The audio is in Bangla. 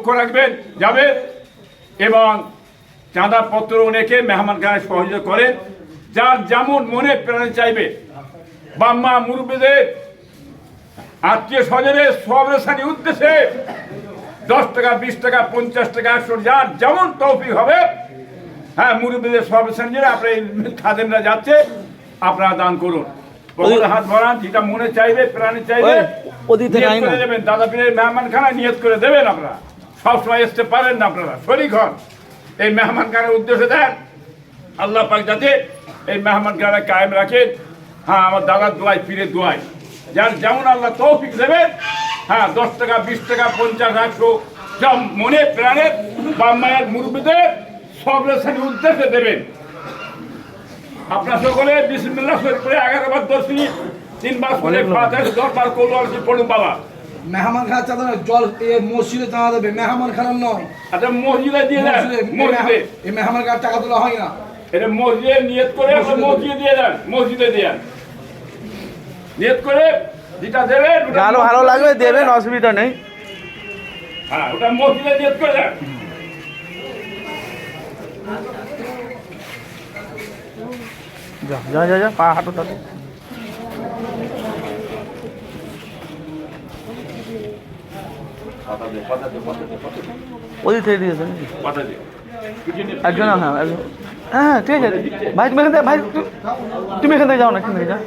লক্ষ্য রাখবেন যাবে এবং চাঁদাপত্র অনেকে মেহমানখানায় সহযোগিতা করেন। যার যেমন মনে প্রাণে চাইবে, বাম্মা মুরব্বীদের আত্মীয় স্বজনের সবরেশানি উদ্দেশ্যে 10 টাকা, 20 টাকা, 50 টাকা, 100, যার যেমন তৌফিক হবে, হ্যাঁ, মুরব্বীদের সবরেশানি আপনার খাদেমরা যাচ্ছে, আপনারা দান করুন। হাত ভরান, যেটা মনে চাইবে প্রাণে চাইবে নিয়ত করে দেবেন। দাদা পীরের মেহমানখানায় নিয়ত করে দেবেন। আপনারা সবসময় আসতে পারেন না, আপনারা শরীক হন, এই মেহমানখানার উদ্দেশ্যে দেন। আল্লাহ পাক যাতে এই মেহমানখানা কায়েম রাখেন। হ্যাঁ, আমার দাদার দোয়াই, পীরের দোয়াই, যার যেমন আল্লাহ তৌফিক দেবেন, হ্যাঁ, 10 টাকা, 20 টাকা, 50, 100, যা মনে প্রাণে বাম্মায়ের মুরব্বীদের সবরেশানি উদ্দেশ্যে দেবেন। আপনার সকলে বিসমিল্লাহ শরীফ করে 11 বার দর্শনী, 3 বার করে ফাতিহা 10 বার কৌল পড়ুন বাবা। মেহমান খানা চাঁদা নয়, জল মসজিদে চাঁদা দেবে, মেহমান খানা নয়। আচ্ছা, মসজিদে দিয়ে দেন। মসজিদে এই মেহমান খানার টাকা তোলা হয় না, এটা মসজিদে নিয়ত করে মসজিদে দিয়ে দেন। মসজিদে দেন নিয়ত করে, যেটা দেবেন গানও ভালো লাগবে দেবেন, অসুবিধা নেই। হ্যাঁ, ওটা মসজিদে নিয়ত করে দেন। যা যা যা যা, পা হাঁটো তাতে। ওই থেকে দিয়েছেন একজন, হ্যাঁ একজন, হ্যাঁ ঠিক আছে ভাই, তুমি এখান থেকে, ভাই তুমি এখান থেকে যাও না, এখান থেকে যাও।